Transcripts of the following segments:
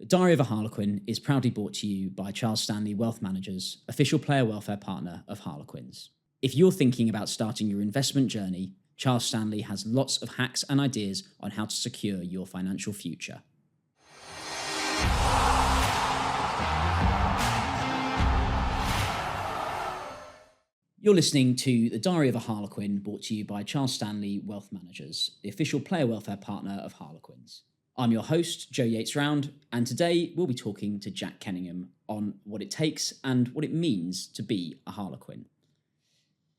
The Diary of a Harlequin is proudly brought to you by Charles Stanley Wealth Managers, official player welfare partner of Harlequins. If you're thinking about starting your investment journey, Charles Stanley has lots of hacks and ideas on how to secure your financial future. You're listening to The Diary of a Harlequin, brought to you by Charles Stanley Wealth Managers, the official player welfare partner of Harlequins. I'm your host, Joe Yates-Round, and today we'll be talking to Jack Kenningham on what it takes and what it means to be a Harlequin.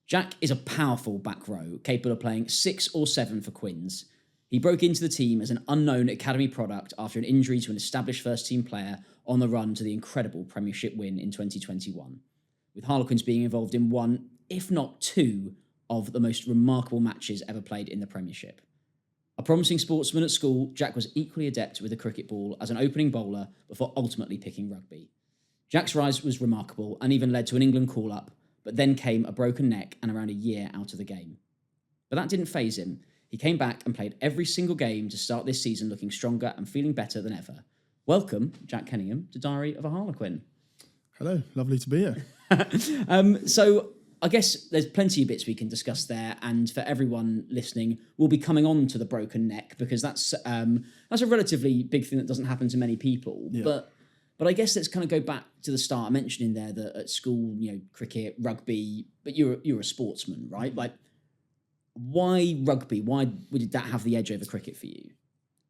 Jack is a powerful back row, capable of playing 6 or 7 for Quins. He broke into the team as an unknown academy product after an injury to an established first-team player on the run to the incredible Premiership win in 2021, with Harlequins being involved in one, if not 2, of the most remarkable matches ever played in the Premiership. A promising sportsman at school, Jack was equally adept with a cricket ball as an opening bowler before ultimately picking rugby. Jack's rise was remarkable and even led to an England call-up, but then came a broken neck and around a year out of the game. But that didn't faze him. He came back and played every single game to start this season looking stronger and feeling better than ever. Welcome, Jack Kenningham, to Diary of a Harlequin. Hello, lovely to be here. So I guess there's plenty of bits we can discuss there, and for everyone listening, we'll be coming on to the broken neck because that's a relatively big thing that doesn't happen to many people. Yeah. But I guess let's kind of go back to the start. I mentioned in there that at school, cricket, rugby, but you're a sportsman, right? Like, why rugby? Why did that have the edge over cricket for you?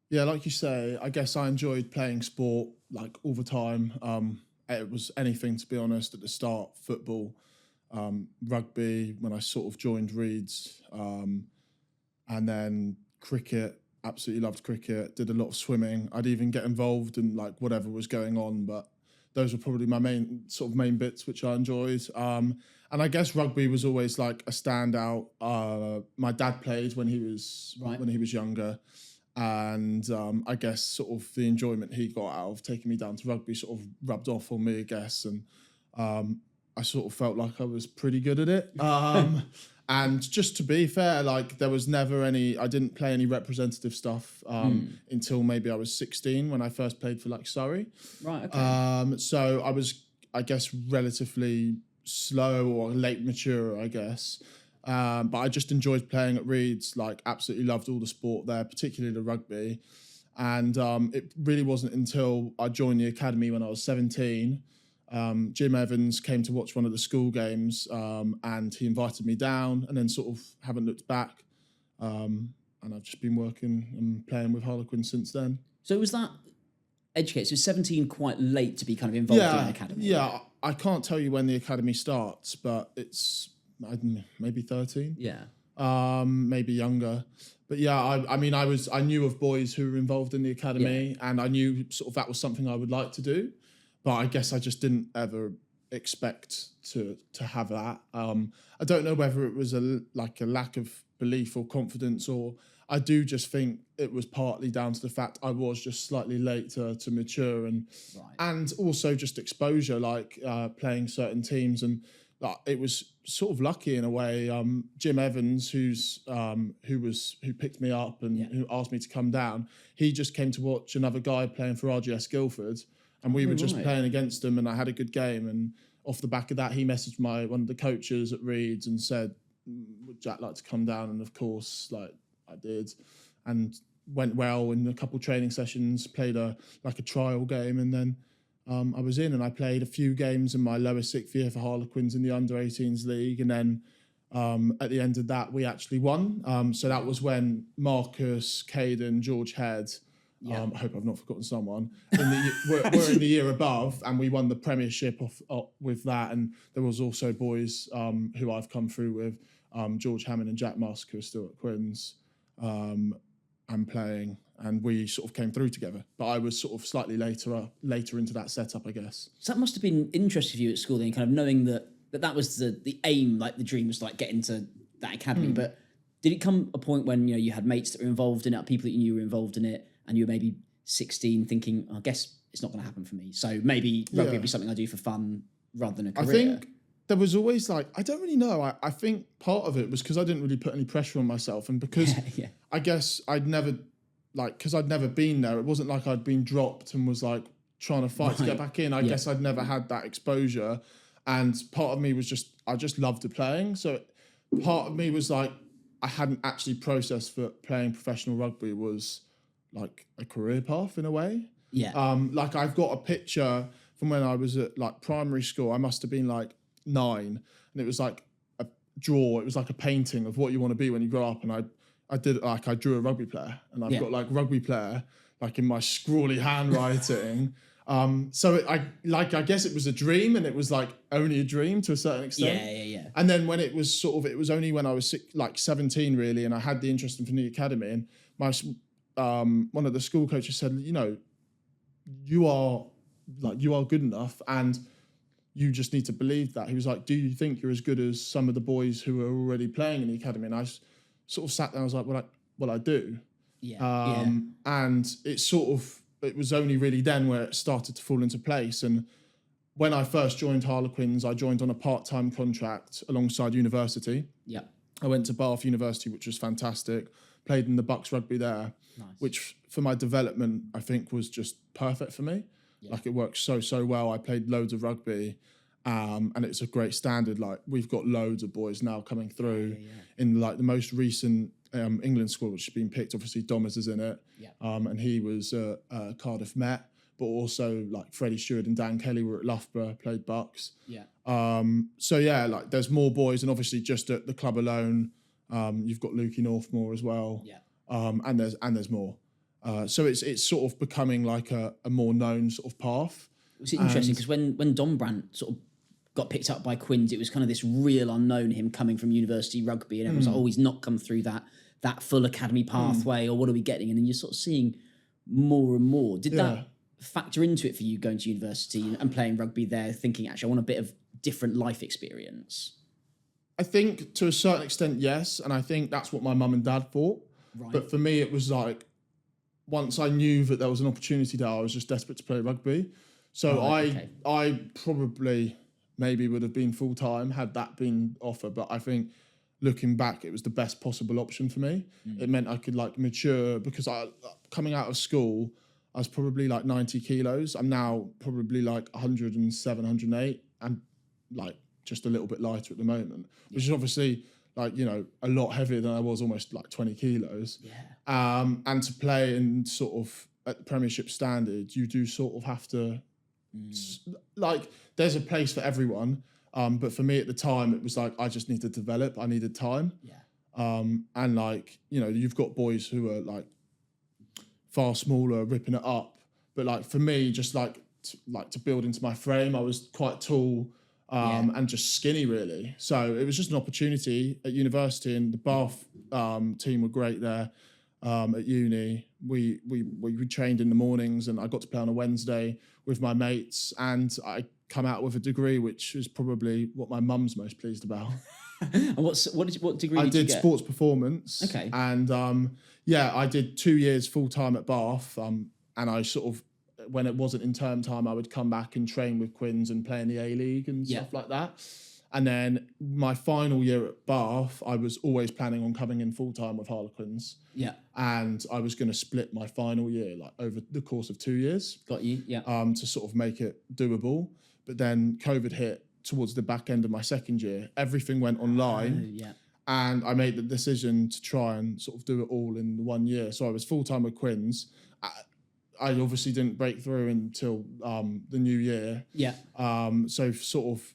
Yeah, like you say, I guess I enjoyed playing sport like all the time. It was anything, to be honest, at the start, football. Rugby when I sort of joined Reeds, and then cricket, absolutely loved cricket, did a lot of swimming. I'd even get involved in like whatever was going on, but those were probably my main bits which I enjoyed. And I guess rugby was always like a standout. My dad played when he was younger, and I guess sort of the enjoyment he got out of taking me down to rugby sort of rubbed off on me, I guess, and I sort of felt like I was pretty good at it. And just to be fair, like there was never I didn't play any representative stuff until maybe I was 16 when I first played for like Surrey. Right, okay. So I was, I guess, relatively slow or late mature, I guess. But I just enjoyed playing at Reeds, like absolutely loved all the sport there, particularly the rugby. And it really wasn't until I joined the academy when I was 17. Jim Evans came to watch one of the school games and he invited me down and then sort of haven't looked back. And I've just been working and playing with Harlequin since then. So was that educated? So 17 quite late to be kind of involved in an academy? Yeah, I can't tell you when the academy starts, but it's maybe 13. Yeah. Maybe younger. But yeah, I knew of boys who were involved in the academy and I knew sort of that was something I would like to do. But I guess I just didn't ever expect to have that. I don't know whether it was a lack of belief or confidence, or I do just think it was partly down to the fact I was just slightly late to mature and also just exposure, like playing certain teams, and it was sort of lucky in a way. Jim Evans, who picked me up and who asked me to come down, he just came to watch another guy playing for RGS Guildford. And we were just playing against them, and I had a good game. And off the back of that, he messaged one of the coaches at Reeds and said, "Would Jack like to come down?" And of course, like I did, and went well in a couple of training sessions. Played a trial game, and then I was in, and I played a few games in my lower 6th year for Harlequins in the under-18s league, and then at the end of that, we actually won. So that was when Marcus, Caden, George Head. I hope I've not forgotten someone. We're in the year above, and we won the Premiership with that. And there was also boys who I've come through with, George Hammond and Jack Musk, who are still at Quins, and playing. And we sort of came through together. But I was sort of slightly later into that setup, I guess. So that must have been interesting for you at school then, kind of knowing that was the aim, like the dream was like get into that academy. But did it come a point when you had mates that were involved in it, people that you knew were involved in it, and you were maybe 16 thinking, I guess it's not going to happen for me, so maybe rugby would be something I do for fun rather than a career? I think there was always I don't really know. I think part of it was because I didn't really put any pressure on myself, and because I guess I'd never because I'd never been there. It wasn't like I'd been dropped and was like, trying to fight to get back in. I guess I'd never had that exposure. And part of me was I just loved the playing. So part of me was like, I hadn't actually processed for playing professional rugby was like a career path in a way. Yeah. Like I've got a picture from when I was at like primary school. I must have been like 9, and it was like a draw. It was like a painting of what you want to be when you grow up. And I drew a rugby player, and I've got like rugby player like in my scrawly handwriting. I guess it was a dream, and it was like only a dream to a certain extent. Yeah. And then when it was it was only when I was 17 really, and I had the interest in the academy, and my one of the school coaches said, you know, you are good enough, and you just need to believe that. He was like, do you think you're as good as some of the boys who are already playing in the academy? And I sort of sat there, I was like, well, I do. And it was only really then where it started to fall into place. And when I first joined Harlequins, I joined on a part-time contract alongside university. Yeah. I went to Bath University, which was fantastic. Played in the Bucks rugby there, which for my development, I think was just perfect for me. Yeah. Like it worked so well. I played loads of rugby, and it's a great standard. Like we've got loads of boys now coming through in like the most recent England squad, which has been picked. Obviously, Dommers is in it, and he was Cardiff Met, but also like Freddie Stewart and Dan Kelly were at Loughborough, played Bucks. Like there's more boys, and obviously just at the club alone, you've got Lukey Northmore as well. And there's more. So it's sort of becoming like a more known sort of path. It's interesting because when Dom Brandt sort of got picked up by Quins, it was kind of this real unknown, him coming from university rugby, and everyone's like, oh, he's not come through that full academy pathway, or what are we getting? And then you're sort of seeing more and more. Did that factor into it for you going to university and playing rugby there, thinking, actually, I want a bit of different life experience? I think to a certain extent, yes. And I think that's what my mum and dad thought. Right. But for me, it was like, once I knew that there was an opportunity there, I was just desperate to play rugby. So I probably maybe would have been full-time had that been offered. But I think looking back, it was the best possible option for me. It meant I could like mature, because coming out of school, I was probably like 90 kilos. I'm now probably like 107, 108, and like just a little bit lighter at the moment, which is obviously like, you know, a lot heavier than I was, almost like 20 kilos. And to play in sort of at the Premiership standard, you do sort of have to, like, there's a place for everyone. But for me at the time, it was like, I just need to develop. I needed time. And like, you know, you've got boys who are like far smaller, ripping it up. But like for me, just like to build into my frame, I was quite tall. And just skinny really. So it was just an opportunity at university, and the Bath team were great there. At uni, we trained in the mornings, and I got to play on a Wednesday with my mates, and I come out with a degree, which is probably what my mum's most pleased about. And what degree did you get? I did sports performance. Okay. And I did 2 years full time at Bath, and I sort of, when it wasn't in term time, I would come back and train with Quins and play in the A-League and stuff like that. And then my final year at Bath, I was always planning on coming in full time with Harlequins. And I was going to split my final year like over the course of 2 years. Got you. To sort of make it doable. But then COVID hit towards the back end of my second year. Everything went online. And I made the decision to try and sort of do it all in 1 year. So I was full time with Quins. I obviously didn't break through until the new year. So sort of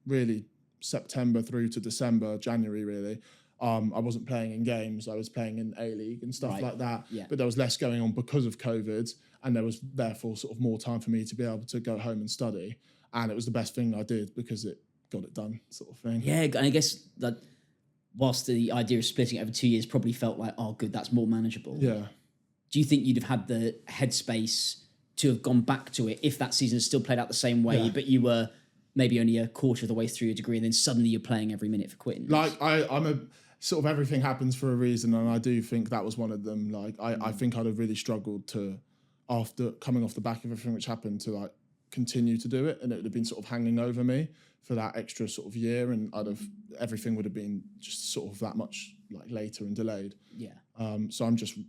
really September through to December, January really. I wasn't playing in games. I was playing in A-League and stuff like that. But there was less going on because of COVID, and there was therefore sort of more time for me to be able to go home and study. And it was the best thing I did because it got it done, sort of thing. Yeah, and I guess that whilst the idea of splitting it over 2 years probably felt like, oh, good, that's more manageable. Do you think you'd have had the headspace to have gone back to it if that season had still played out the same way, but you were maybe only a quarter of the way through your degree, and then suddenly you're playing every minute for Quins? Like I'm a sort of, everything happens for a reason, and I do think that was one of them. Like I think I'd have really struggled to, after coming off the back of everything which happened, to like continue to do it, and it would have been sort of hanging over me for that extra sort of year, and everything would have been just sort of that much like later and delayed. So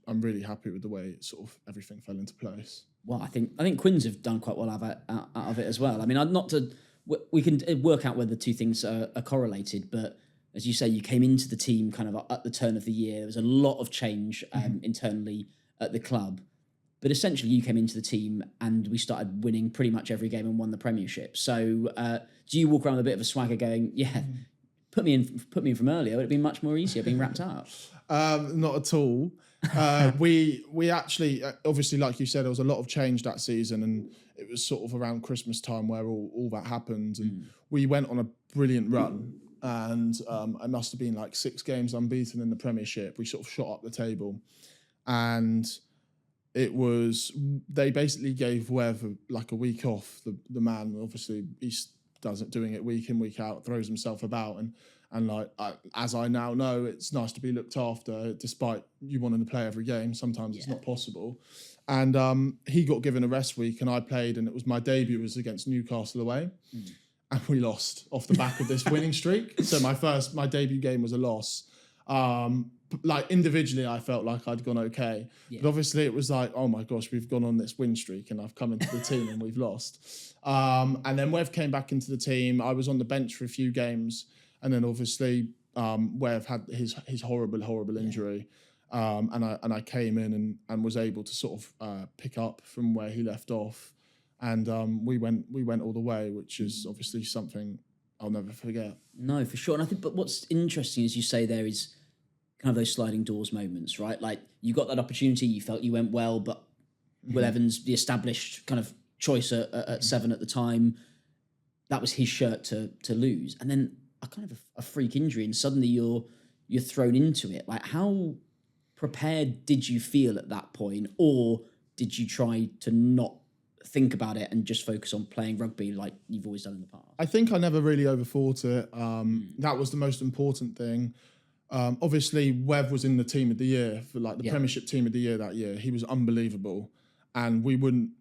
I'm really happy with the way it sort of everything fell into place. Well, I think Quins have done quite well out of it as well. I mean, not to we can work out whether the two things are correlated, but as you say, you came into the team kind of at the turn of the year. There was a lot of change internally at the club, but essentially you came into the team and we started winning pretty much every game and won the Premiership. So do you walk around with a bit of a swagger going, yeah, put me in from earlier, it would have been much more easier being wrapped up? Not at all. We actually, obviously, like you said, there was a lot of change that season, and it was sort of around Christmas time where all that happened, and we went on a brilliant run, and it must have been like 6 games unbeaten in the Premiership. We sort of shot up the table, and they basically gave Wev like a week off. The man, obviously, doing it week in, week out, throws himself about, and like, as I now know, it's nice to be looked after, despite you wanting to play every game. Sometimes it's not possible. And he got given a rest week, and I played, and it was my debut was against Newcastle away, and we lost off the back of this winning streak. So my debut game was a loss. Like individually, I felt like I'd gone okay, but obviously it was like, oh my gosh, we've gone on this win streak, and I've come into the team and we've lost. And then Wev came back into the team. I was on the bench for a few games. And then obviously Wev had his horrible injury, and I came in and was able to sort of pick up from where he left off, and we went all the way, which is obviously something I'll never forget. No, for sure. And I think, but what's interesting, as you say, there is kind of those sliding doors moments, right? Like you got that opportunity, you felt you went well, but Will Evans, the established kind of choice at 7 at the time, that was his shirt to lose, and then a kind of a freak injury, and suddenly you're thrown into it. Like, how prepared did you feel at that point, or did you try to not think about it and just focus on playing rugby like you've always done in the past? I think I never really overthought it. That was the most important thing. Obviously, Wev was in the team of the year for like the Premiership team of the year that year. He was unbelievable, and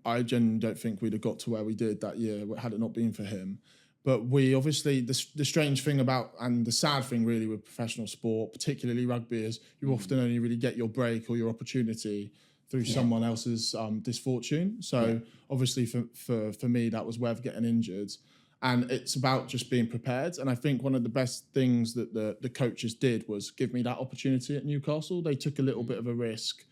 I genuinely don't think we'd have got to where we did that year had it not been for him. But we obviously, the strange thing about, and the sad thing really with professional sport, particularly rugby, is you often only really get your break or your opportunity through someone else's misfortune. So obviously for me, that was Wev getting injured. And it's about just being prepared. And I think one of the best things that the coaches did was give me that opportunity at Newcastle. They took a little bit of a risk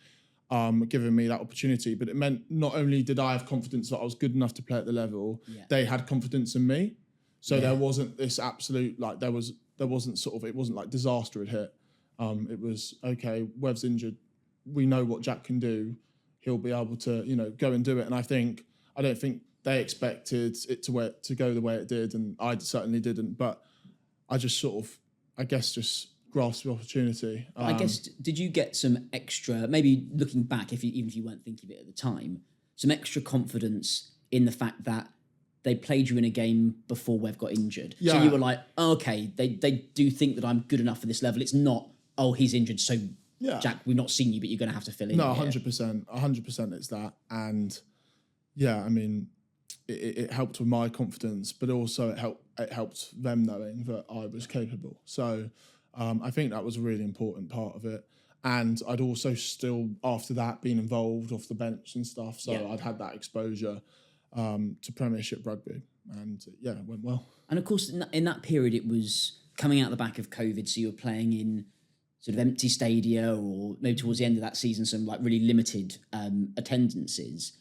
giving me that opportunity. But it meant not only did I have confidence that I was good enough to play at the level, they had confidence in me. So there wasn't this absolute, like, it wasn't like disaster had hit. It was, okay, Wev's injured. We know what Jack can do. He'll be able to, go and do it. And I don't think they expected it to go the way it did. And I certainly didn't. But I just just grasped the opportunity. I guess, did you get some extra, maybe looking back, even if you weren't thinking of it at the time, some extra confidence in the fact that they played you in a game before Wev got injured? Yeah. So you were like, oh, okay, they do think that I'm good enough for this level. It's not, oh, he's injured, so Jack, we've not seen you, but you're going to have to fill in. No, 100% it's that. And I mean, it helped with my confidence, but also it helped them knowing that I was capable. So I think that was a really important part of it. And I'd also still, after that, been involved off the bench and stuff. So I'd had that exposure to Premiership rugby, and it went well. And of course, in that period, it was coming out the back of COVID, so you were playing in sort of empty stadia, or maybe towards the end of that season, some like really limited attendances.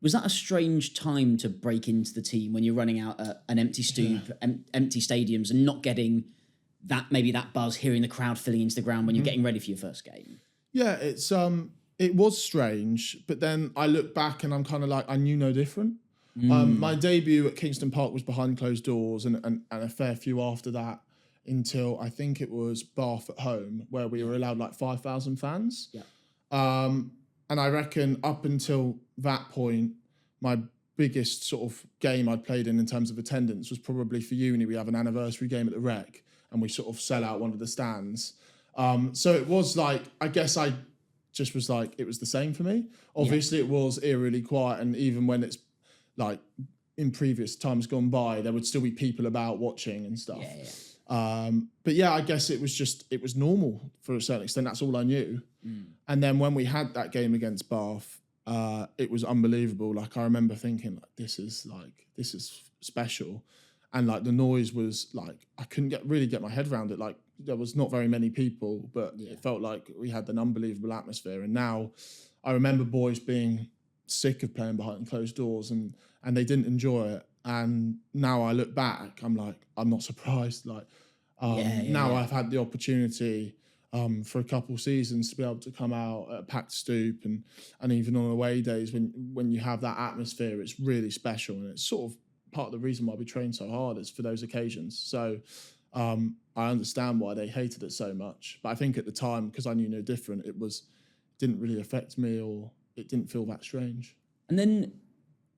Was that a strange time to break into the team when you're running out an empty stoop, empty stadiums, and not getting that buzz, hearing the crowd filling into the ground when you're getting ready for your first game? Yeah, it was strange, but then I look back and I'm kind of like, I knew no different. My debut at Kingston Park was behind closed doors, and a fair few after that, until I think it was Bath at home, where we were allowed like 5,000 fans. Yeah. And I reckon up until that point, my biggest sort of game I'd played in terms of attendance was probably for uni. We have an anniversary game at the Rec, and we sort of sell out one of the stands. So it was like, I guess I just was like, it was the same for me. Obviously, it was eerily quiet, and even when it's like in previous times gone by, there would still be people about watching and stuff. But I guess it was normal for a certain extent. That's all I knew. And then when we had that game against Bath, it was unbelievable. Like I remember thinking, like, this is special, and like the noise was like I couldn't really get my head around it. Like there was not very many people, but it felt like we had an unbelievable atmosphere. And now I remember boys being sick of playing behind closed doors, and they didn't enjoy it. And now I look back, I'm like, I'm not surprised. Like now I've had the opportunity for a couple seasons to be able to come out at a packed stoop, and even on away days when you have that atmosphere, it's really special, and it's sort of part of the reason why we train so hard is for those occasions. So I understand why they hated it so much, but I think at the time, because I knew no different, it didn't really affect me, or it didn't feel that strange. And then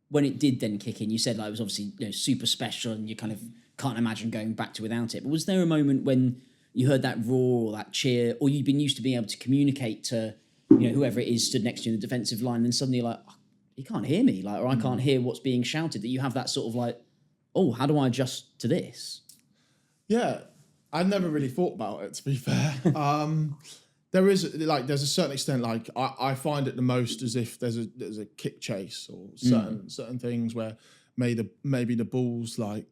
when it did then kick in, you said like it was obviously super special, and you kind of can't imagine going back to without it. But was there a moment when you heard that roar or that cheer, or you'd been used to being able to communicate to whoever it is stood next to you in the defensive line, and suddenly you're like, oh, you can't hear me, like, or I can't hear what's being shouted, that you have that sort of like, oh, how do I adjust to this? Yeah, I never really thought about it, to be fair. There's a certain extent, like I find it the most as if there's a kick chase or certain things where maybe the ball's like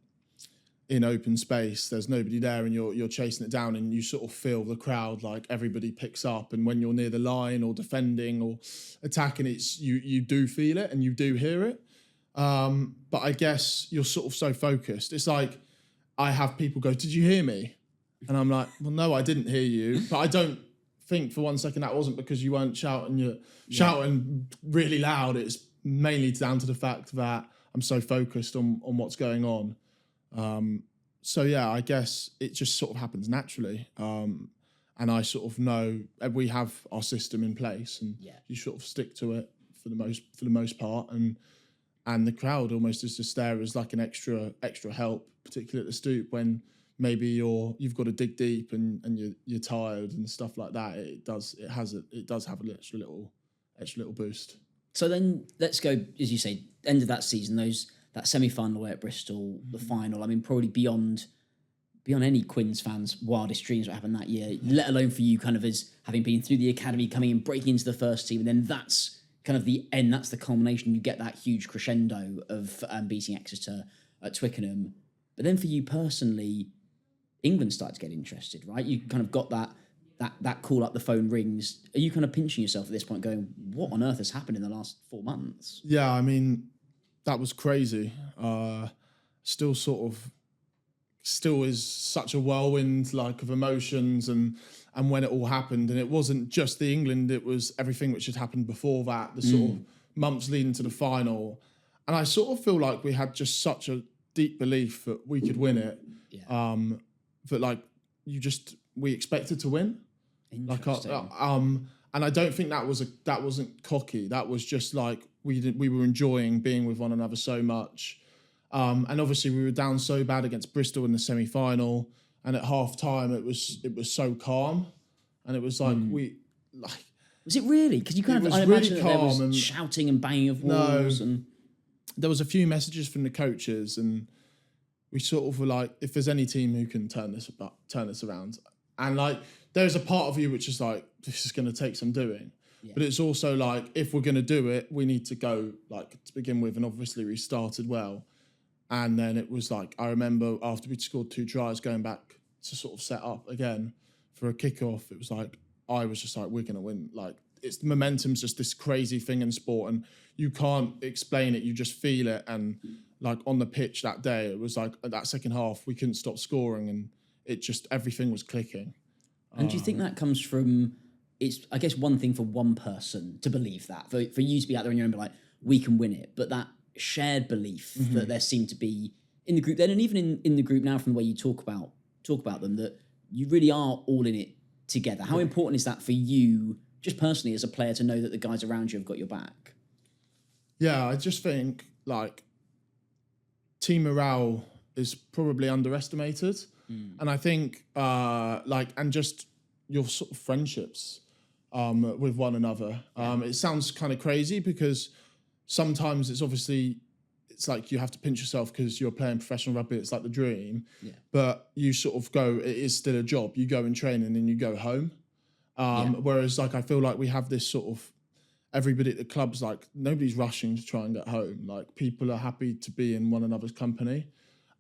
in open space, there's nobody there, and you're chasing it down, and you sort of feel the crowd, like everybody picks up, and when you're near the line or defending or attacking, it's you do feel it and you do hear it. But I guess you're sort of so focused. It's like I have people go, "Did you hear me?" And I'm like, "Well, no, I didn't hear you." But I don't think for one second that wasn't because you weren't shouting. You're shouting really loud. It's mainly down to the fact that I'm so focused on what's going on. So yeah, I guess it just sort of happens naturally. And I sort of know we have our system in place, and you sort of stick to it for the most part. And the crowd almost is just there as like an extra help, particularly at the stoop when maybe you've got to dig deep and you're tired and stuff like that. It does have an extra little boost. So then let's go, as you say, end of that season, that semi-final away at Bristol, the final. I mean, probably beyond any Quins fans' wildest dreams what happened that year, let alone for you kind of as having been through the academy, coming in, breaking into the first team, and then that's kind of the end, that's the culmination. You get that huge crescendo of beating Exeter at Twickenham. But then for you personally, England started to get interested, right? You kind of got that call up, the phone rings. Are you kind of pinching yourself at this point going, what on earth has happened in the last 4 months? Yeah, I mean, that was crazy. Still is such a whirlwind like of emotions and when it all happened, and it wasn't just the England, it was everything which had happened before that, the sort of months leading to the final. And I sort of feel like we had just such a deep belief that we could win it. Yeah. That like we expected to win. Interesting. And I don't think that wasn't cocky. That was just like we were enjoying being with one another so much. And obviously we were down so bad against Bristol in the semi-final, and at half time it was so calm, and it was like was it really? Because you kind of I really imagine calm there was and shouting and banging of walls, and there was a few messages from the coaches, and we sort of were like, if there's any team who can turn this around, and like there's a part of you which is like, this is going to take some doing. Yeah. But it's also like, if we're going to do it, we need to go like to begin with, and obviously we started well. And then it was like, I remember after we'd scored 2 tries, going back to sort of set up again for a kickoff, it was like, I was just like, we're going to win. Like, it's the momentum's just this crazy thing in sport, and you can't explain it. You just feel it. And like on the pitch that day, it was like at that second half, we couldn't stop scoring, and it just, everything was clicking. And do you think that comes from, it's, I guess, one thing for one person to believe that, for you to be out there in your own, be like, we can win it, but that shared belief that there seemed to be in the group then, and even in the group now, from the way you talk about them, that you really are all in it together. How important is that for you, just personally as a player, to know that the guys around you have got your back? Yeah, I just think like team morale is probably underestimated. And I think and just your sort of friendships with one another. It sounds kind of crazy because sometimes it's like you have to pinch yourself because you're playing professional rugby. It's like the dream, but you sort of go, it is still a job. You go and train and then you go home. Whereas like, I feel like we have this sort of everybody at the club's like, nobody's rushing to try and get home. Like, people are happy to be in one another's company.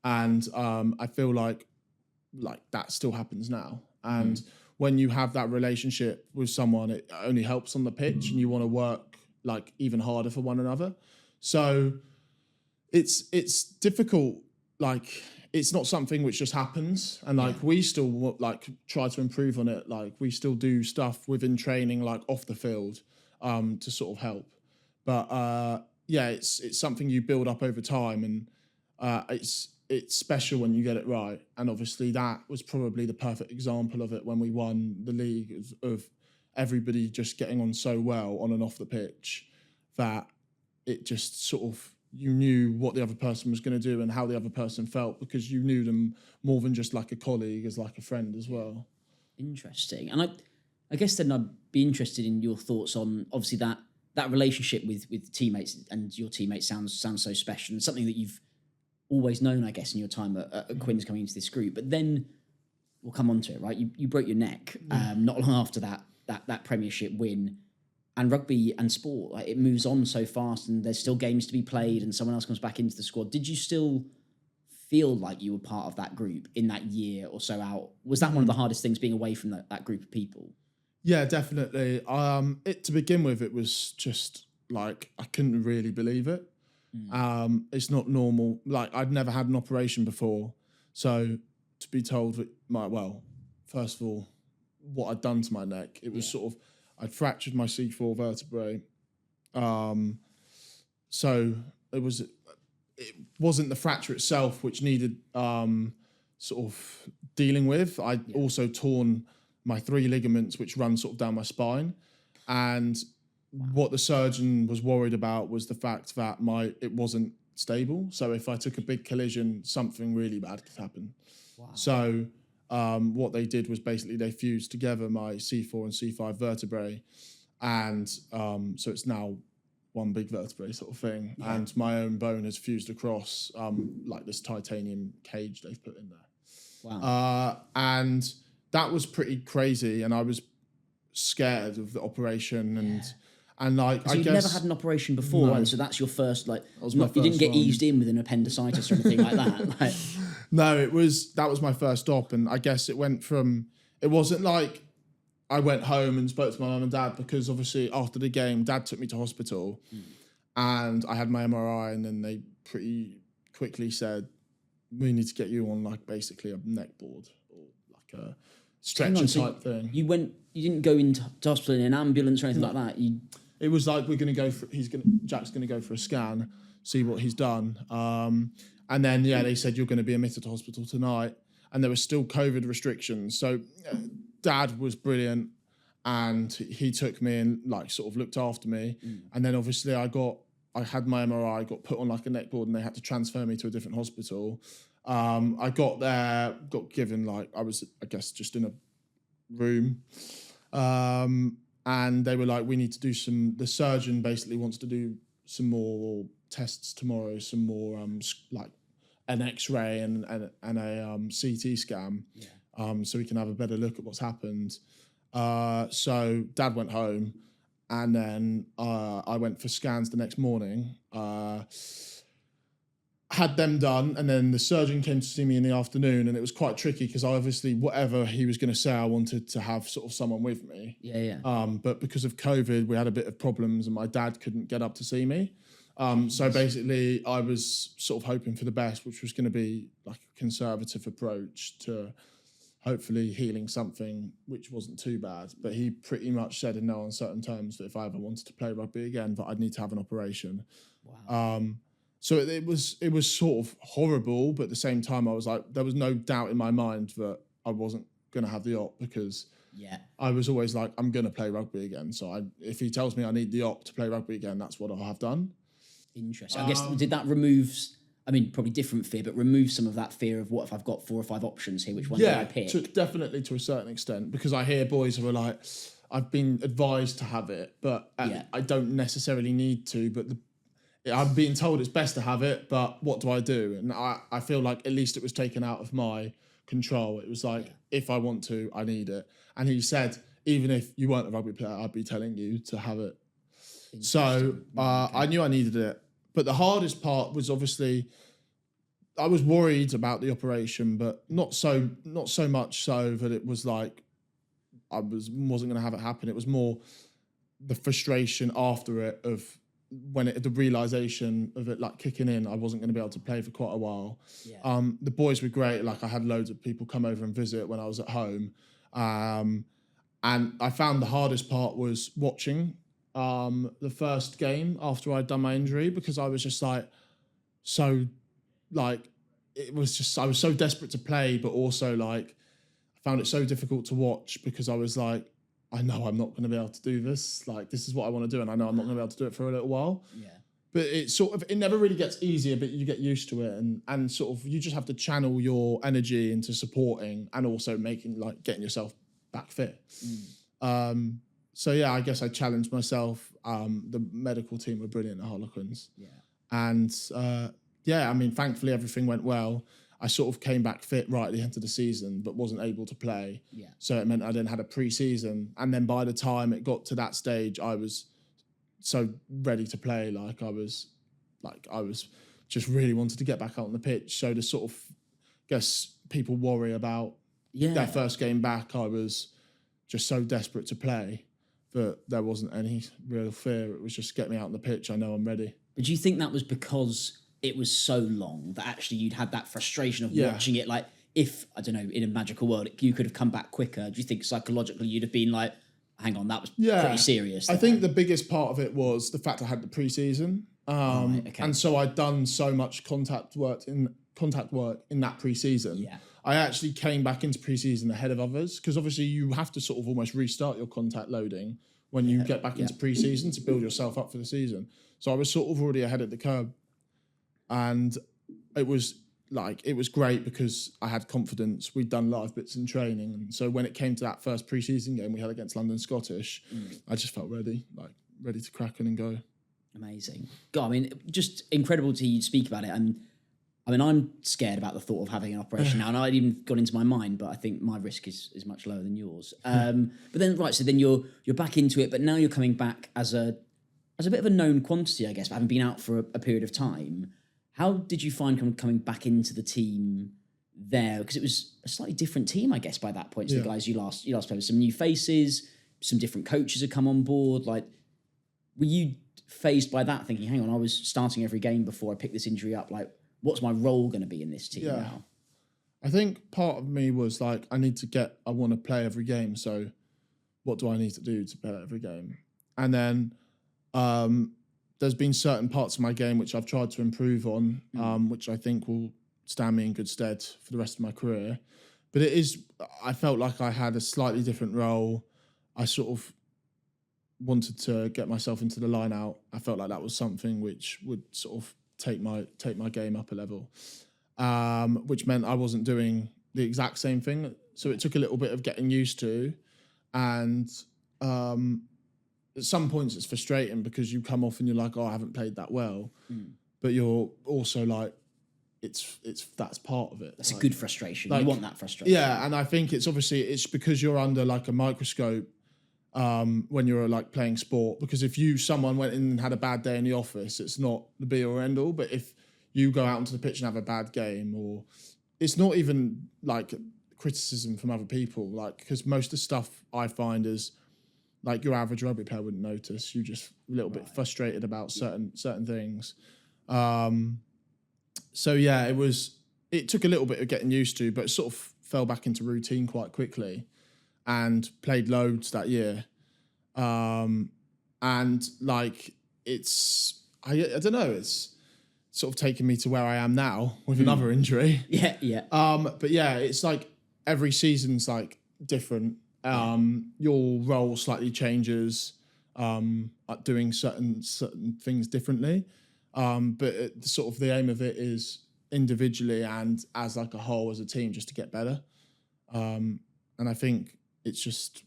And I feel like that still happens now. And when you have that relationship with someone, it only helps on the pitch, and you want to work like even harder for one another. So it's difficult. Like, it's not something which just happens. And like, we still like try to improve on it. Like, we still do stuff within training, like off the field, to sort of help. But it's something you build up over time, and it's special when you get it right. And obviously that was probably the perfect example of it when we won the league, of everybody just getting on so well on and off the pitch, that it just sort of, you knew what the other person was going to do and how the other person felt, because you knew them more than just like a colleague, as like a friend as well. Interesting. And I guess then I'd be interested in your thoughts on, obviously, that relationship with teammates and your teammates sounds so special, and something that you've always known, I guess, in your time at Quin's coming into this group. But then we'll come on to it, right? You broke your neck not long after that Premiership win. And rugby and sport, like, it moves on so fast, and there's still games to be played, and someone else comes back into the squad. Did you still feel like you were part of that group in that year or so out? Was that one of the hardest things, being away from that group of people? Yeah, definitely. To begin with, it was just like, I couldn't really believe it. It's not normal. Like, I'd never had an operation before. So to be told that first of all, what I'd done to my neck, it was sort of, I'd fractured my C4 vertebrae. So it wasn't the fracture itself which needed sort of dealing with. I'd also torn my 3 ligaments which run sort of down my spine. And what the surgeon was worried about was the fact that it wasn't stable. So if I took a big collision, something really bad could happen. Wow. So what they did was basically they fused together my C4 and C5 vertebrae, and so it's now one big vertebrae sort of thing. Yeah. And my own bone has fused across like this titanium cage they've put in there. Wow. And that was pretty crazy, and I was scared of the operation. And like, so you'd never had an operation before, and so that's your first, like, you didn't get eased in with an appendicitis or anything like that. Like, no, that was my first op, and I guess it wasn't like I went home and spoke to my mum and dad, because obviously after the game, Dad took me to hospital, and I had my MRI, and then they pretty quickly said, we need to get you on like basically a neck board or like a stretcher type thing. You didn't go into hospital in an ambulance or anything like that. It was like, Jack's gonna go for a scan, see what he's done. And then they said, you're gonna be admitted to hospital tonight. And there were still COVID restrictions. So Dad was brilliant, and he took me and like sort of looked after me. And then obviously I had my MRI, got put on like a neck board, and they had to transfer me to a different hospital. I got there, got given like, I was, I guess, just in a room. And they were like, we need to do the surgeon basically wants to do some more tests tomorrow, some more like an X-ray and a CT scan, so we can have a better look at what's happened. So Dad went home, and then I went for scans the next morning. Had them done, and then the surgeon came to see me in the afternoon, and it was quite tricky because obviously whatever he was going to say, I wanted to have sort of someone with me. But because of COVID, we had a bit of problems, and my dad couldn't get up to see me. So basically, I was sort of hoping for the best, which was going to be like a conservative approach to hopefully healing something which wasn't too bad. But he pretty much said in no uncertain terms that if I ever wanted to play rugby again, that I'd need to have an operation. Wow. So it was sort of horrible, but at the same time, I was like, there was no doubt in my mind that I wasn't going to have the op, because I was always like, I'm going to play rugby again. So if he tells me I need the op to play rugby again, that's what I'll have done. Interesting. I guess, did that remove, I mean, probably different fear, but remove some of that fear of, what if I've got 4 or 5 options here, which one do I pick? Definitely to a certain extent, because I hear boys who are like, I've been advised to have it, but I don't necessarily need to, but I'm being told it's best to have it, but what do I do? And I feel like at least it was taken out of my control. It was like, if I want to, I need it. And he said, even if you weren't a rugby player, I'd be telling you to have it. So I knew I needed it. But the hardest part was obviously I was worried about the operation, but not so much so that it was like I wasn't going to have it happen. It was more the frustration after it of when the realization of it like kicking in. I wasn't going to be able to play for quite a while. Yeah. The boys were great. Like I had loads of people come over and visit when I was at home, and I found the hardest part was watching the first game after I'd done my injury, because I was just like it was just I was so desperate to play, but also like I found it so difficult to watch because I was like, I know I'm not going to be able to do this. Like, this is what I want to do, and I know I'm not going to be able to do it for a little while. Yeah. But it never really gets easier, but you get used to it, and sort of you just have to channel your energy into supporting and also getting yourself back fit. So yeah, I guess I challenged myself. The medical team were brilliant at Harlequins. Yeah. And I mean, thankfully everything went well. I sort of came back fit right at the end of the season, but wasn't able to play. Yeah. So it meant I then had a pre-season. And then by the time it got to that stage, I was so ready to play. I was just really wanted to get back out on the pitch. So to sort of, guess people worry about their first game back, I was just so desperate to play that there wasn't any real fear. It was just get me out on the pitch. I know I'm ready. But do you think that was because it was so long that actually you'd had that frustration of watching it? Like, if, I don't know, in a magical world, you could have come back quicker. Do you think psychologically you'd have been like, hang on, that was pretty serious? I think the biggest part of it was the fact I had the pre-season. And so I'd done so much contact work in that pre-season. Yeah. I actually came back into pre-season ahead of others, because obviously you have to sort of almost restart your contact loading when you get back into pre-season to build yourself up for the season. So I was sort of already ahead of the curve, and it was great because I had confidence. We'd done live bits in training, and so when it came to that first pre-season game we had against London Scottish, I just felt ready to crack in and go. Amazing. God, I mean, just incredible to you speak about it. And I mean, I'm scared about the thought of having an operation now, and I even got into my mind, but I think my risk is much lower than yours. But then, right, so then you're back into it, but now you're coming back as a bit of a known quantity, I guess, having been out for a period of time. How did you find coming back into the team there? Because it was a slightly different team, I guess, by that point to the guys you last played with. Some new faces, some different coaches had come on board. Like, were you phased by that, thinking, hang on, I was starting every game before I picked this injury up? Like, what's my role going to be in this team now? I think part of me was like, I want to play every game. So what do I need to do to play every game? And then there's been certain parts of my game which I've tried to improve on, which I think will stand me in good stead for the rest of my career. But I felt like I had a slightly different role. I sort of wanted to get myself into the line out. I felt like that was something which would sort of take my game up a level, which meant I wasn't doing the exact same thing. So it took a little bit of getting used to, and at some points it's frustrating because you come off and you're like, oh, I haven't played that well, but you're also like, that's part of it. That's a good frustration. You want that frustration. Yeah, and I think it's because you're under like a microscope when you're like playing sport, because if someone went in and had a bad day in the office, it's not the be or end all. But if you go out onto the pitch and have a bad game, or it's not even like criticism from other people, like, because most of the stuff I find is like your average rugby player wouldn't notice. You just a little bit frustrated about certain things. So yeah, it took a little bit of getting used to, but it sort of fell back into routine quite quickly, and played loads that year. And like, I don't know, it's sort of taken me to where I am now with another injury. Yeah. But yeah, it's like every season's like different. Your role slightly changes, at doing certain things differently. But sort of the aim of it is individually and as like a whole, as a team, just to get better. And I think it's just,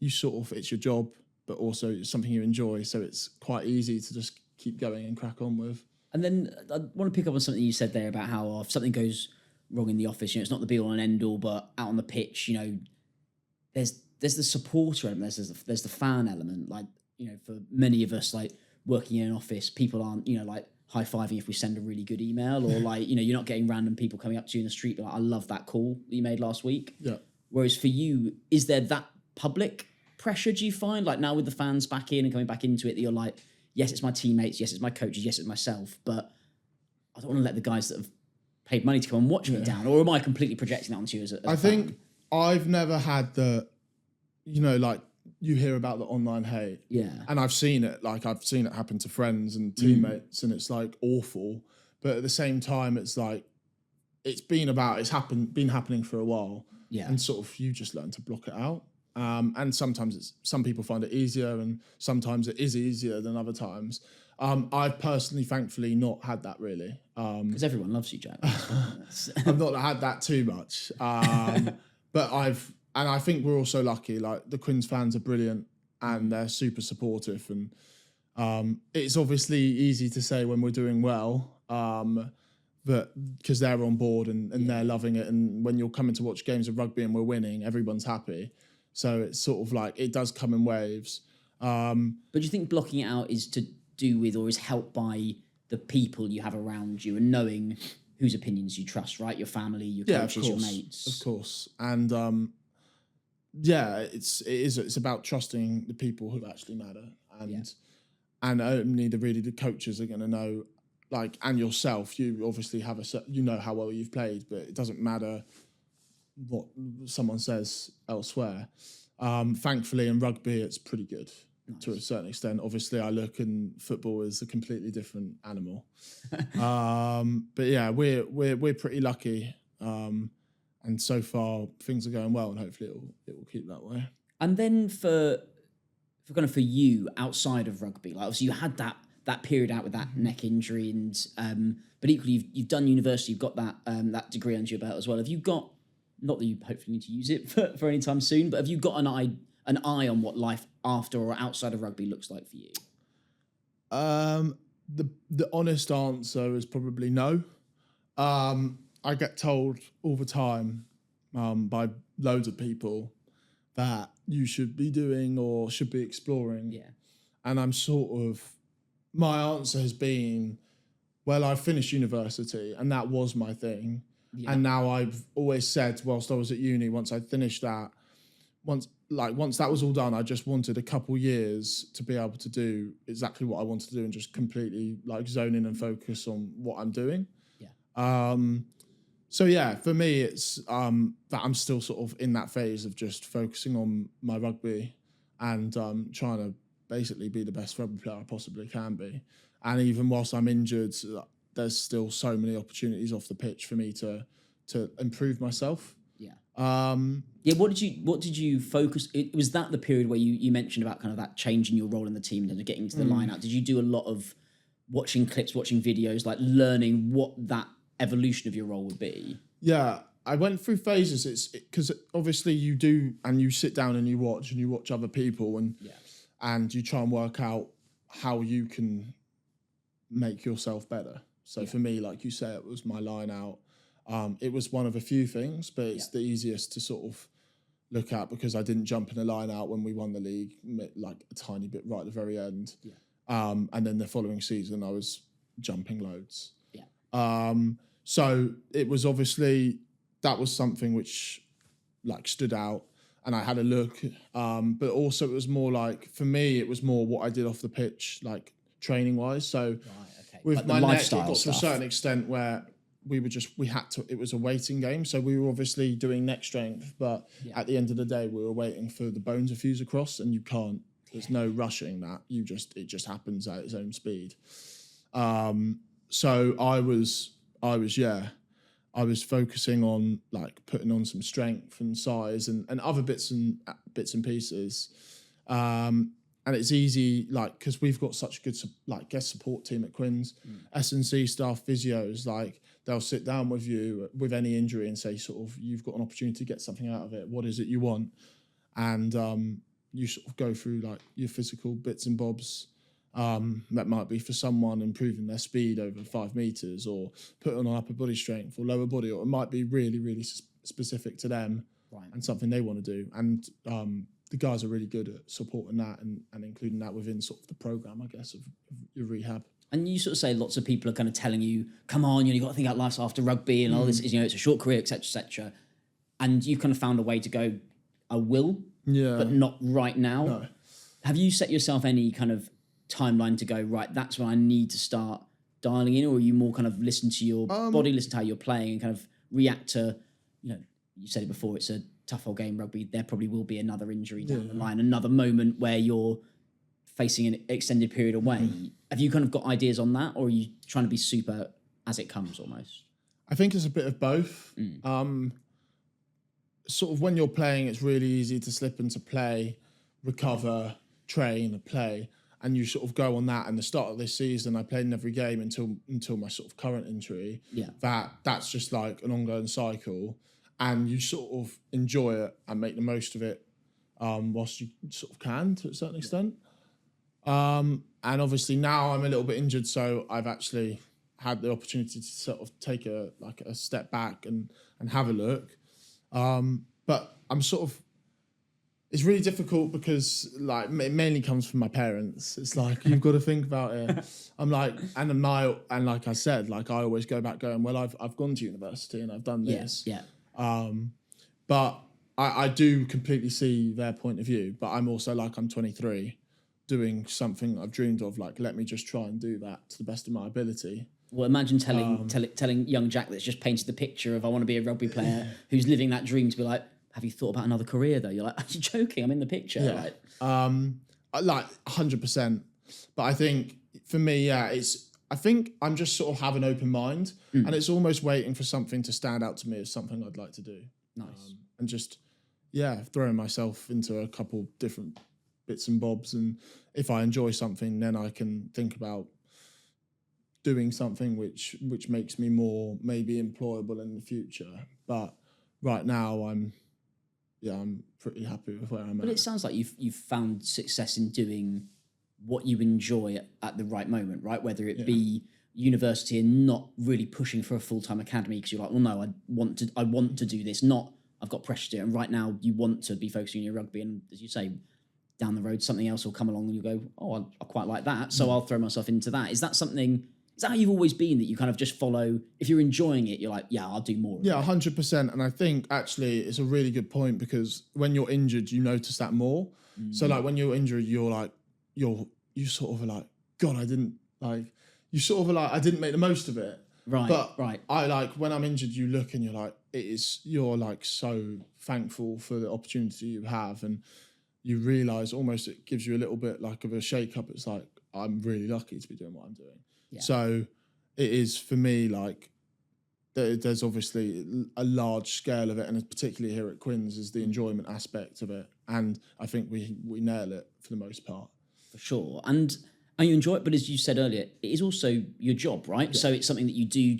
it's your job, but also it's something you enjoy. So it's quite easy to just keep going and crack on with. And then I want to pick up on something you said there about how if something goes wrong in the office, it's not the be all and end all, but out on the pitch, there's the supporter element, there's the fan element. Like, for many of us, like, working in an office, people aren't, like high-fiving if we send a really good email, or like, you're not getting random people coming up to you in the street like, I love that call that you made last week. Yeah. Whereas for you, is there that public pressure, do you find? Like now with the fans back in and coming back into it, that you're like, yes, it's my teammates, yes, it's my coaches, yes, it's myself, but I don't want to let the guys that have paid money to come and watch me down, or am I completely projecting that onto you as a fan? think I've never had the, like you hear about the online hate. Yeah. And I've seen it happen to friends and teammates, and it's like awful. But at the same time, it's like, been happening for a while. Yeah. And sort of you just learn to block it out. And sometimes some people find it easier, and sometimes it is easier than other times. I've personally, thankfully, not had that really. Because everyone loves you, Jack. I've not had that too much. But I think we're also lucky. Like the Quins fans are brilliant and they're super supportive. And it's obviously easy to say when we're doing well, but because they're on board and they're loving it. And when you're coming to watch games of rugby and we're winning, everyone's happy. So it's sort of like it does come in waves. But do you think blocking it out is to do with, or is helped by the people you have around you and knowing whose opinions you trust, right? Your family, your coaches, your mates. Of course. And it's about trusting the people who actually matter. And only the coaches are going to know, like, and yourself, you obviously have how well you've played, but it doesn't matter what someone says elsewhere. Thankfully in rugby it's pretty good. Nice. To a certain extent. Obviously I look, and football is a completely different animal. But yeah, we're pretty lucky. And so far things are going well, and hopefully it will keep that way. And then for you outside of rugby, like obviously you had that period out with that neck injury, and but equally you've done university, you've got that degree under your belt as well. Have you got, not that you hopefully need to use it for any time soon, but have you got an eye on what life after or outside of rugby looks like for you? The honest answer is probably no. I get told all the time by loads of people that you should be doing or should be exploring. Yeah. And I'm my answer has been, well, I finished university and that was my thing. Yeah. And now I've always said, whilst I was at uni, once I finished that, once that was all done, I just wanted a couple years to be able to do exactly what I wanted to do and just completely like zone in and focus on what I'm doing. Yeah. So yeah, for me, it's that I'm still sort of in that phase of just focusing on my rugby and trying to basically be the best rugby player I possibly can be. And even whilst I'm injured, there's still so many opportunities off the pitch for me to improve myself. Yeah. What did you focus? Was that the period where you mentioned about kind of that change in your role in the team and getting to the line out? Did you do a lot of watching clips, watching videos, like learning what that evolution of your role would be? Yeah, I went through phases. It's because obviously you do, and you sit down and you watch other people, and you try and work out how you can make yourself better. So for me, like you say, it was my line out. It was one of a few things, but it's the easiest to sort of look at because I didn't jump in a line out when we won the league, like a tiny bit right at the very end. Yeah. And then the following season, I was jumping loads. Yeah. So it was obviously, that was something which like stood out, and I had a look. But also it was more like, for me, it was more what I did off the pitch, like training wise. So with like my neck, it got to a certain extent where it was a waiting game. So we were obviously doing neck strength, but at the end of the day, we were waiting for the bone to fuse across, and there's no rushing that. It just happens at its own speed. So I was focusing on like putting on some strength and size and other bits and pieces. And it's easy, like, because we've got such a good like guest support team at Quins, S&C staff, physios, like they'll sit down with you with any injury and say sort of, you've got an opportunity to get something out of it. What is it you want? And you sort of go through like your physical bits and bobs. That might be for someone improving their speed over 5 meters, or putting on upper body strength or lower body, or it might be really, really specific to them and something they want to do. And the guys are really good at supporting that and including that within sort of the program, I guess, of your rehab. And you sort of say lots of people are kind of telling you, come on, you've got to think out life after rugby and all this, it's a short career, etc., etc. And you kind of found a way to go, I will, but not right now. No. Have you set yourself any kind of timeline to go, right, that's when I need to start dialing in, or are you more kind of listen to your body, listen to how you're playing and kind of react to, you said it before, it's a tough old game, rugby. There probably will be another injury down the line, another moment where you're facing an extended period away. Have you kind of got ideas on that, or are you trying to be super as it comes almost? I think it's a bit of both. Sort of when you're playing, it's really easy to slip into play, recover, train, play, and you sort of go on that. And the start of this season, I played in every game until my sort of current injury. Yeah, that's just like an ongoing cycle, and you sort of enjoy it and make the most of it whilst you sort of can to a certain extent. And obviously now I'm a little bit injured, so I've actually had the opportunity to sort of take a step back and have a look. But I'm sort of, it's really difficult because like it mainly comes from my parents. It's like, you've got to think about it. I'm like, and like I said, like I always go back going, well, I've gone to university and I've done this. Yeah. But I do completely see their point of view, but I'm also like, I'm 23 doing something I've dreamed of. Like, let me just try and do that to the best of my ability. Well, imagine telling young Jack that's just painted the picture of I want to be a rugby player who's living that dream to be like, have you thought about another career though? You're like, are you joking? I'm in the picture. Yeah. Like 100%. But I think for me, I think I'm just sort of have an open mind and it's almost waiting for something to stand out to me as something I'd like to do. Nice. And just, throwing myself into a couple different bits and bobs. And if I enjoy something, then I can think about doing something which makes me more maybe employable in the future. But right now I'm pretty happy with where I'm at. But it sounds like you've found success in doing what you enjoy at the right moment, right? Whether it be university and not really pushing for a full-time academy because you're like, well, no, I want to do this, not I've got pressure to do it. And right now you want to be focusing on your rugby, and as you say, down the road something else will come along and you go, oh, I quite like that, so I'll throw myself into that. Is that how you've always been, that you kind of just follow, if you're enjoying it, you're like, yeah, I'll do more of it? 100%. And I think actually it's a really good point, because when you're injured, you notice that more. So like when you're injured, you're like, you sort of are like, God, I didn't make the most of it. Right. But right. I like, when I'm injured, you look and you're like, you're like so thankful for the opportunity you have. And you realise almost it gives you a little bit like of a shake up. It's like, I'm really lucky to be doing what I'm doing. Yeah. So it is for me, like there's obviously a large scale of it, and particularly here at Quins is the enjoyment aspect of it. And I think we nail it for the most part. For sure. And you enjoy it, but as you said earlier, it is also your job, right? Yeah. So it's something that you do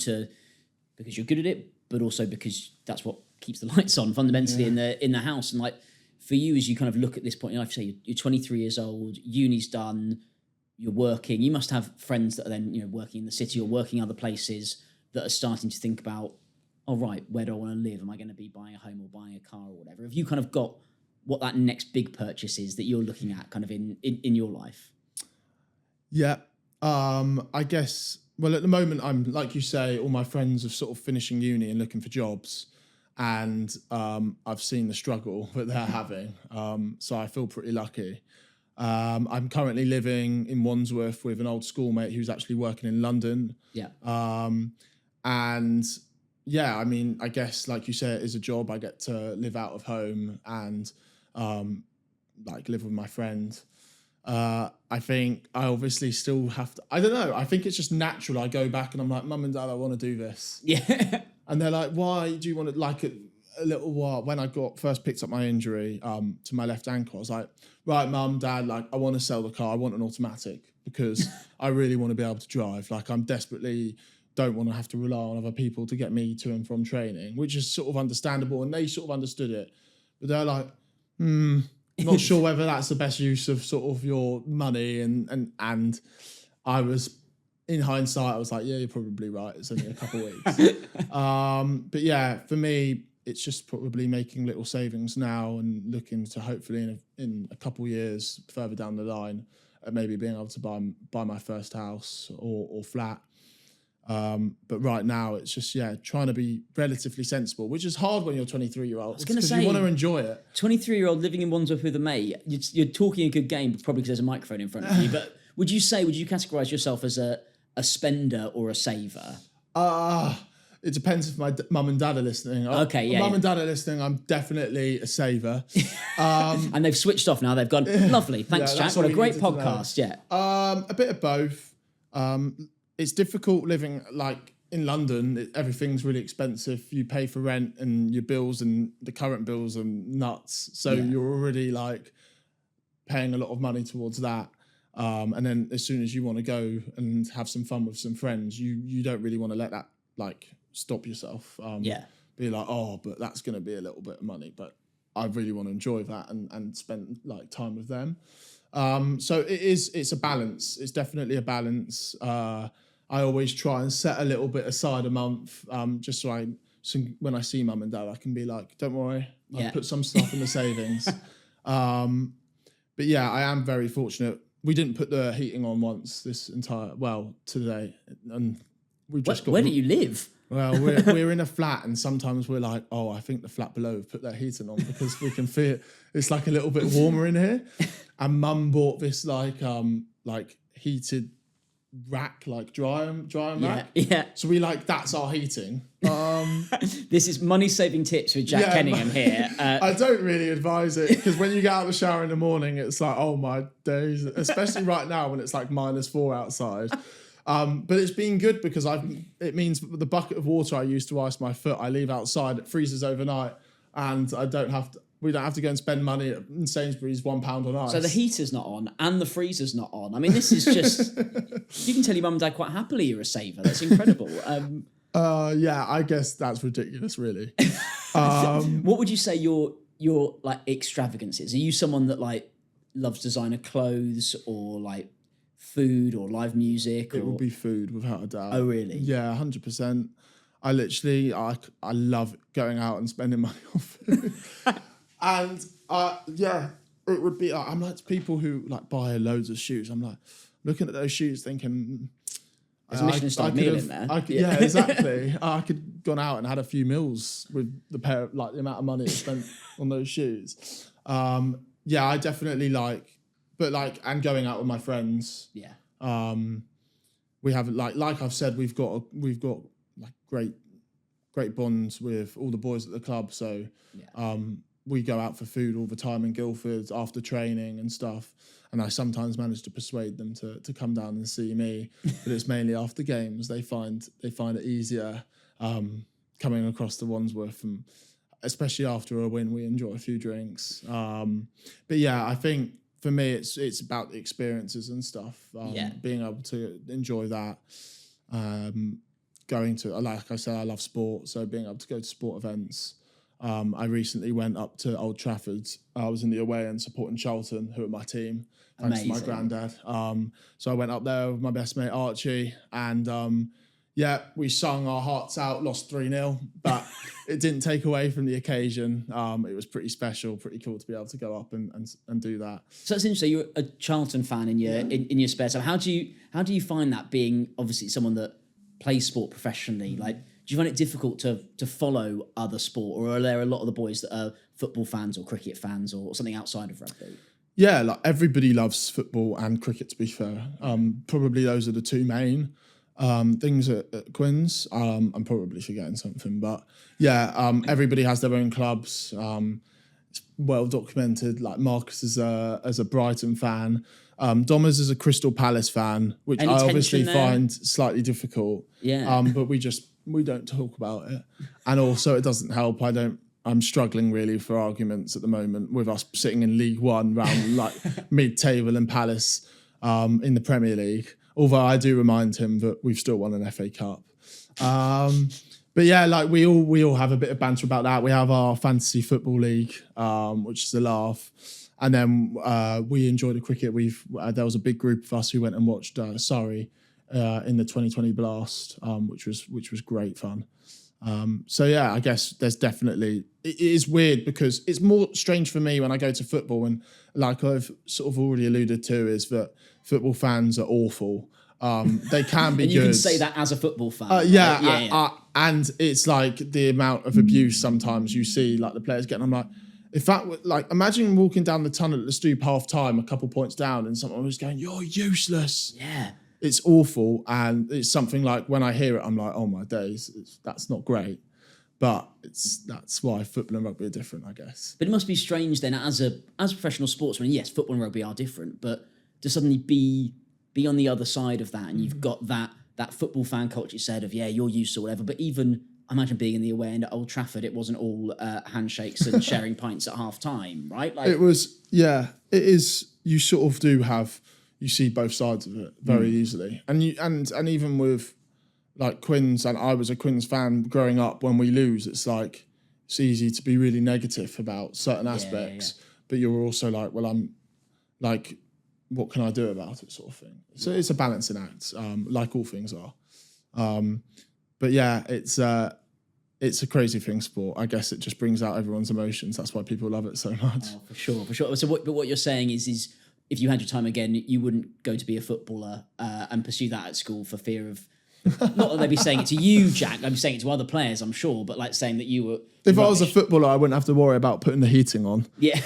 because you're good at it, but also because that's what keeps the lights on fundamentally in the house. And like for you, as you kind of look at this point in life, say you're 23 years old, uni's done, you're working, you must have friends that are then, working in the city or working other places that are starting to think about, oh, right, where do I want to live? Am I going to be buying a home or buying a car or whatever? Have you kind of got what that next big purchase is that you're looking at kind of in your life? Yeah. I guess, well, at the moment, I'm, like you say, all my friends are sort of finishing uni and looking for jobs. And I've seen the struggle that they're having. So I feel pretty lucky. I'm currently living in Wandsworth with an old schoolmate who's actually working in London. Yeah. And yeah, I mean, I guess, like you say, it is a job. I get to live out of home and like live with my friend. I think I obviously still have to, I don't know. I think it's just natural. I go back and I'm like, Mum and Dad, I want to do this. Yeah. And they're like, why do you want to, like, a little while when I first picked up my injury to my left ankle, I was like, right, Mum, Dad, like I want to sell the car. I want an automatic because I really want to be able to drive. Like I'm desperately don't want to have to rely on other people to get me to and from training, which is sort of understandable. And they sort of understood it, but they're like, not sure whether that's the best use of sort of your money. And I was, in hindsight, I was like, yeah, you're probably right. It's only a couple of weeks. But yeah, for me, it's just probably making little savings now and looking to hopefully in a couple of years further down the line, maybe being able to buy my first house or flat. But right now it's just, trying to be relatively sensible, which is hard when you're 23-year-old. I was going to say, you want to enjoy it. 23-year-old living in Wandsworth with a mate, you're talking a good game, probably because there's a microphone in front of you. But would you categorise yourself as a spender or a saver? It depends if my mum and dad are listening. Okay, yeah. Mum and dad are listening. I'm definitely a saver. And they've switched off now. They've gone, lovely. Thanks, Jack. What a great podcast. Yeah. A bit of both. It's difficult living like in London. Everything's really expensive. You pay for rent and your bills, and the current bills are nuts. So you're already like paying a lot of money towards that. And then as soon as you want to go and have some fun with some friends, you don't really want to let that like stop yourself. Be like, but that's going to be a little bit of money, but I really want to enjoy that and spend like time with them. So it's a balance. It's definitely a balance. I always try and set a little bit aside a month, just so when I see mum and dad, I can be like, don't worry, I'll put some stuff in the savings. But yeah, I am very fortunate. We didn't put the heating on once today, and we just Where do you live? Well, we're in a flat, and sometimes we're like, I think the flat below have put their heating on because we can feel it's like a little bit warmer in here. And mum bought this like heated rack, like drying rack. Yeah. So that's our heating. This is money saving tips with Jack Kenningham here. I don't really advise it because when you get out of the shower in the morning, it's like, oh my days, especially right now when it's like -4 outside. But it's been good because it means the bucket of water I use to ice my foot, I leave outside, it freezes overnight, and we don't have to go and spend money in Sainsbury's £1 on ice. So the heater's not on and the freezer's not on. I mean, this is just, you can tell your mum and dad quite happily you're a saver. That's incredible. I guess that's ridiculous, really. What would you say your like extravagance is? Are you someone that like loves designer clothes or like food or live music? It would be food without a doubt. Oh, really? Yeah, 100%. I love going out and spending money on food. And it would be, I'm like people who like buy loads of shoes. I'm like looking at those shoes thinking, there's a Michelin-star meal in there. Yeah, exactly. I could have gone out and had a few meals with the amount of money I spent on those shoes. I definitely and going out with my friends. Yeah. We have like I've said, we've got like great bonds with all the boys at the club. So we go out for food all the time in Guildford after training and stuff. And I sometimes manage to persuade them to come down and see me, but it's mainly after games. They find it easier coming across to Wandsworth, and especially after a win, we enjoy a few drinks. But I think for me, it's about the experiences and stuff. Being able to enjoy that. Going to, like I said, I love sport, so being able to go to sport events. I recently went up to Old Trafford. I was in the away end supporting Charlton, who are my team, thanks to my granddad. So I went up there with my best mate Archie, and we sung our hearts out, lost 3-0, but it didn't take away from the occasion. It was pretty special, pretty cool to be able to go up and do that. So that's interesting. You're a Charlton fan in your spare time. How do you find that, being obviously someone that plays sport professionally? Like, do you find it difficult to follow other sport, or are there a lot of the boys that are football fans or cricket fans or something outside of rugby? Yeah, like everybody loves football and cricket, to be fair. Probably those are the two main things at Quins. I'm probably forgetting something, but everybody has their own clubs. It's well documented. Like Marcus is as a Brighton fan. Domers is a Crystal Palace fan, which I obviously find slightly difficult. Yeah. But we don't talk about it, and also it doesn't help. I'm struggling really for arguments at the moment with us sitting in League One round like mid-table and Palace in the Premier League. Although I do remind him that we've still won an FA Cup. But we all have a bit of banter about that. We have our fantasy football league, which is a laugh. And then we enjoy the cricket. There was a big group of us who went and watched Surrey in the 2020 Blast, which was great fun. So yeah, I guess there's definitely, it is weird because it's more strange for me when I go to football, and like I've sort of already alluded to, is that football fans are awful. They can be and you good. can say that as a football fan. Yeah. And it's like the amount of abuse sometimes you see like the players getting. I'm like, if that were like, imagine walking down the tunnel at the Stoop half time, a couple points down, and someone was going, "You're useless." Yeah. It's awful, and it's something like when I hear it, I'm like, "Oh my days, that's not great." But that's why football and rugby are different, I guess. But it must be strange then, as professional sportsmen. Yes, football and rugby are different, but to suddenly be on the other side of that, and you've got that football fan culture you said of you're used to whatever. But even imagine being in the away end at Old Trafford, it wasn't all handshakes and sharing pints at half time, right? Like it was, yeah. It is. You sort of do have. You see both sides of it very easily, and even with like Quins, and I was a Quins fan growing up. When we lose, it's like it's easy to be really negative about certain aspects, but you're also like, well, I'm like, what can I do about it, sort of thing. So it's a balancing act, like all things are. But yeah, it's a crazy thing, sport. I guess it just brings out everyone's emotions. That's why people love it so much. Oh, for sure. So what you're saying is if you had your time again, you wouldn't go to be a footballer and pursue that at school for fear of, not that they'd be saying it to you, Jack, I'd be saying it to other players, I'm sure, but like saying that you were If I was a footballer, I wouldn't have to worry about putting the heating on. Yeah.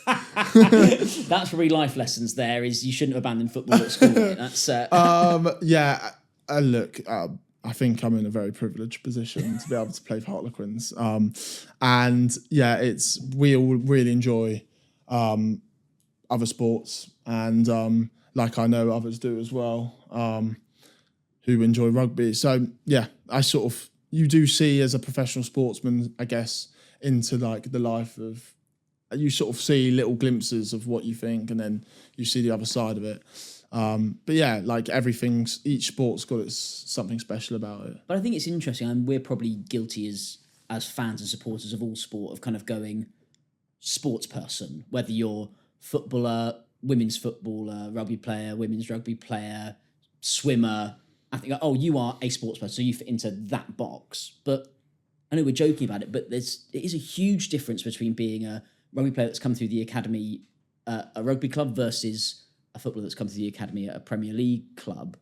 That's probably life lessons there, is you shouldn't have abandoned football at school. That's look, I think I'm in a very privileged position to be able to play for Harlequins. And yeah, we all really enjoy other sports, and like I know others do as well, who enjoy rugby. So yeah, you do see as a professional sportsman, I guess, into like the life of, you sort of see little glimpses of what you think, and then you see the other side of it. But yeah, like each sport's got something special about it. But I think it's interesting, and we're probably guilty as fans and supporters of all sport of kind of going sports person, whether you're footballer, women's footballer, rugby player, women's rugby player, swimmer. I think, oh, you are a sports person, so you fit into that box. But I know we're joking about it, but it is a huge difference between being a rugby player that's come through the academy, a rugby club, versus a footballer that's come through the academy at a Premier League club.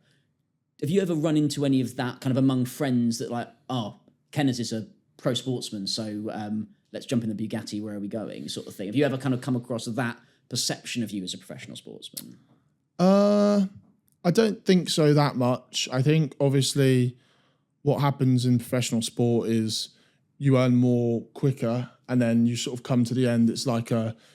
Have you ever run into any of that kind of among friends that like, oh, Kenneth is a pro sportsman, so let's jump in the Bugatti, where are we going, sort of thing? Have you ever kind of come across that perception of you as a professional sportsman? I don't think so that much. I think obviously what happens in professional sport is you earn more quicker, and then you sort of come to the end. It's like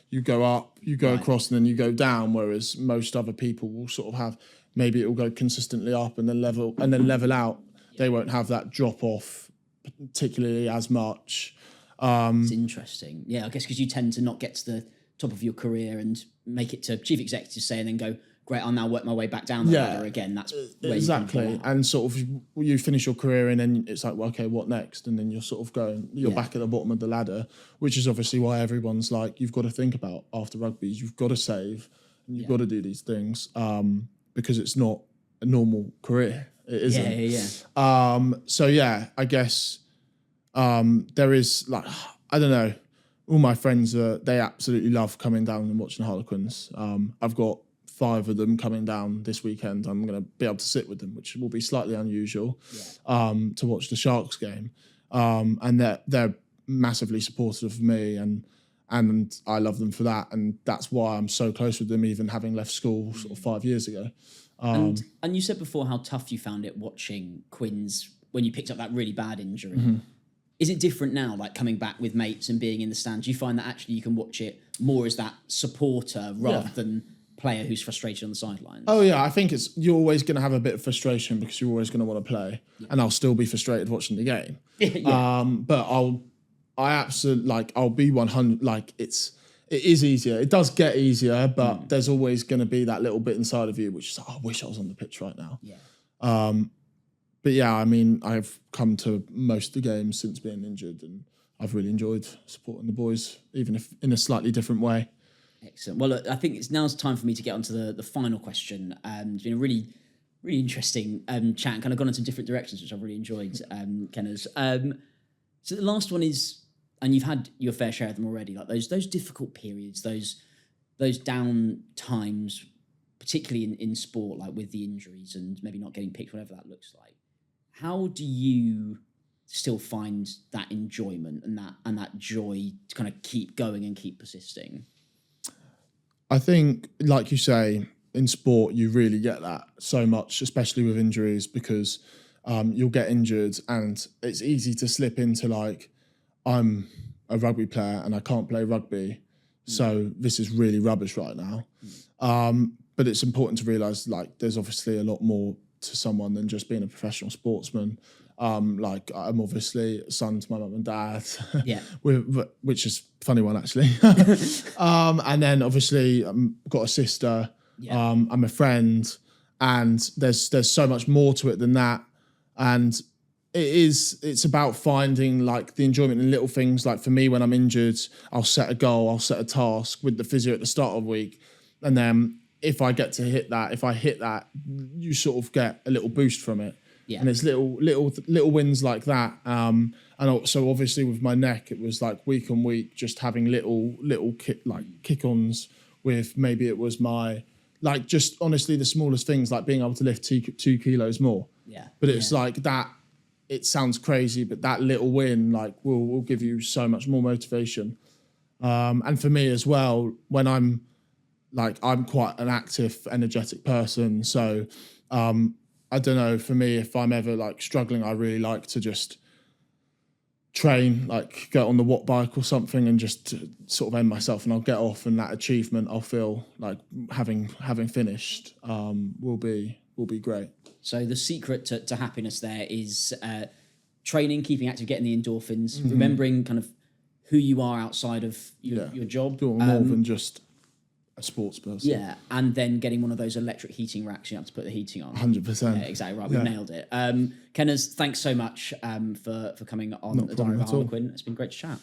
you go up, you go across, and then you go down. Whereas most other people will sort of have, maybe it will go consistently up and then level out. They won't have that drop off particularly as much. It's interesting. Yeah, I guess because you tend to not get to the top of your career and make it to chief executive, say, and then go, great, I'll now work my way back down the ladder again. That's where exactly. And sort of you finish your career, and then it's like, well, okay, what next? And then you're sort of you're back at the bottom of the ladder, which is obviously why everyone's like, you've got to think about after rugby, you've got to save, and you've got to do these things, because it's not a normal career. It isn't. Yeah. So yeah, I guess there is like, I don't know, all my friends they absolutely love coming down and watching Harlequins. I've got 5 of them coming down this weekend. I'm going to be able to sit with them, which will be slightly unusual, to watch the Sharks game. And they're massively supportive of me, and I love them for that. And that's why I'm so close with them, even having left school sort of 5 years ago. And you said before how tough you found it watching Quins when you picked up that really bad injury. Mm-hmm. Is it different now, like coming back with mates and being in the stands? Do you find that actually you can watch it more as that supporter rather than player who's frustrated on the sidelines? Oh yeah, I think you're always going to have a bit of frustration because you're always going to want to play, and I'll still be frustrated watching the game. But I'll be 100. Like it is easier. It does get easier, but there's always going to be that little bit inside of you which is, I wish I was on the pitch right now. But yeah, I mean, I've come to most of the games since being injured, and I've really enjoyed supporting the boys, even if in a slightly different way. Excellent. Well, look, I think now's time for me to get onto the final question. It's been a really Really interesting chat, and kind of gone into different directions, which I've really enjoyed, Kenners. So the last one is, and you've had your fair share of them already, like those difficult periods, those down times, particularly in sport, like with the injuries and maybe not getting picked, whatever that looks like. How do you still find that enjoyment and that joy to kind of keep going and keep persisting? I think, like you say, in sport, you really get that so much, especially with injuries, because you'll get injured and it's easy to slip into like, I'm a rugby player and I can't play rugby, so this is really rubbish right now. But it's important to realise like there's obviously a lot more to someone than just being a professional sportsman. Like I'm obviously a son to my mum and dad, Yeah. which is a funny one actually. And then obviously got a sister. Yeah. I'm a friend, and there's so much more to it than that. And it's about finding like the enjoyment in little things. Like for me, when I'm injured, I'll set a goal, I'll set a task with the physio at the start of the week, and then if I hit that, you sort of get a little boost from it. Yeah. And it's little wins like that. And so obviously with my neck, it was like week on week, just having little kick-ons with, maybe it was my, like, just honestly the smallest things, like being able to lift 2 kilos more. Yeah. But it's like that, it sounds crazy, but that little win like will give you so much more motivation. And for me as well, when I'm quite an active, energetic person. So I don't know, for me, if I'm ever like struggling, I really like to just train, like get on the watt bike or something and just sort of end myself, and I'll get off, and that achievement I'll feel like having finished will be great. So the secret to happiness there is training, keeping active, getting the endorphins, remembering kind of who you are outside of your job. Doing more than just a sports person. Yeah, and then getting one of those electric heating racks you have to put the heating on. 100%. Yeah, exactly right. We've nailed it. Kenners, thanks so much for coming on the Diary of a Harlequin. It's been great to chat.